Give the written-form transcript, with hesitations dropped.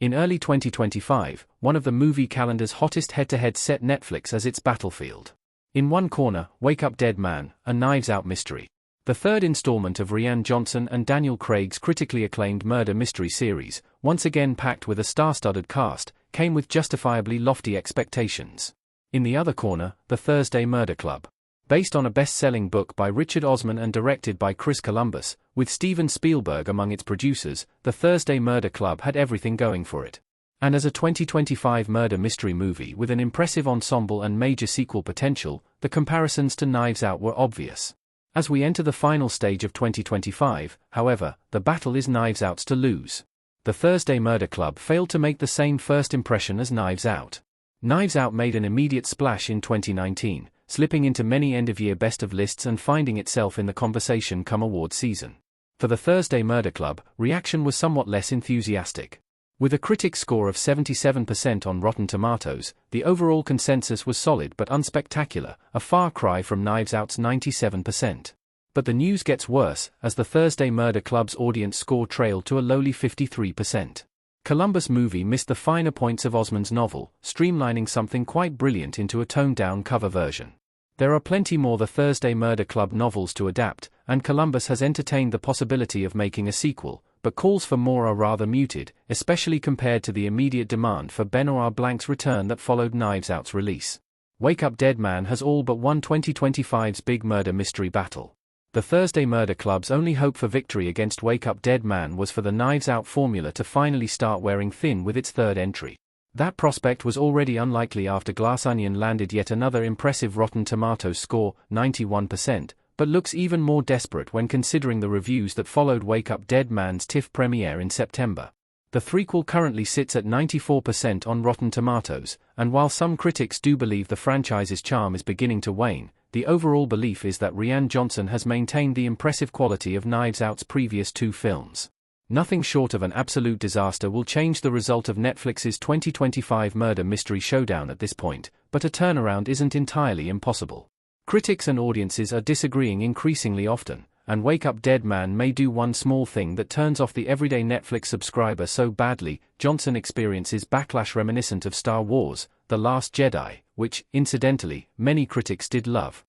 In early 2025, one of the movie calendar's hottest head-to-head set Netflix as its battlefield. In one corner, Wake Up Dead Man, a Knives Out mystery. The third installment of Rian Johnson and Daniel Craig's critically acclaimed murder mystery series, once again packed with a star-studded cast, came with justifiably lofty expectations. In the other corner, The Thursday Murder Club. Based on a best-selling book by Richard Osman and directed by Chris Columbus, with Steven Spielberg among its producers, The Thursday Murder Club had everything going for it. And as a 2025 murder mystery movie with an impressive ensemble and major sequel potential, the comparisons to Knives Out were obvious. As we enter the final stage of 2025, however, the battle is Knives Out's to lose. The Thursday Murder Club failed to make the same first impression as Knives Out. Knives Out made an immediate splash in 2019, slipping into many end-of-year best-of lists and finding itself in the conversation come award season. For The Thursday Murder Club, reaction was somewhat less enthusiastic. With a critic score of 77% on Rotten Tomatoes, the overall consensus was solid but unspectacular, a far cry from Knives Out's 97%. But the news gets worse, as The Thursday Murder Club's audience score trailed to a lowly 53%. Columbus movie missed the finer points of Osman's novel, streamlining something quite brilliant into a toned-down cover version. There are plenty more The Thursday Murder Club novels to adapt, and Columbus has entertained the possibility of making a sequel, but calls for more are rather muted, especially compared to the immediate demand for Benoit Blanc's return that followed Knives Out's release. Wake Up Dead Man has all but won 2025's big murder mystery battle. The Thursday Murder Club's only hope for victory against Wake Up Dead Man was for the Knives Out formula to finally start wearing thin with its third entry. That prospect was already unlikely after Glass Onion landed yet another impressive Rotten Tomatoes score, 91%, but looks even more desperate when considering the reviews that followed Wake Up Dead Man's TIFF premiere in September. The threequel currently sits at 94% on Rotten Tomatoes, and while some critics do believe the franchise's charm is beginning to wane, the overall belief is that Rian Johnson has maintained the impressive quality of Knives Out's previous two films. Nothing short of an absolute disaster will change the result of Netflix's 2025 murder mystery showdown at this point, but a turnaround isn't entirely impossible. Critics and audiences are disagreeing increasingly often, and Wake Up Dead Man may do one small thing that turns off the everyday Netflix subscriber so badly. Johnson experiences backlash reminiscent of Star Wars, The Last Jedi, which, incidentally, many critics did love.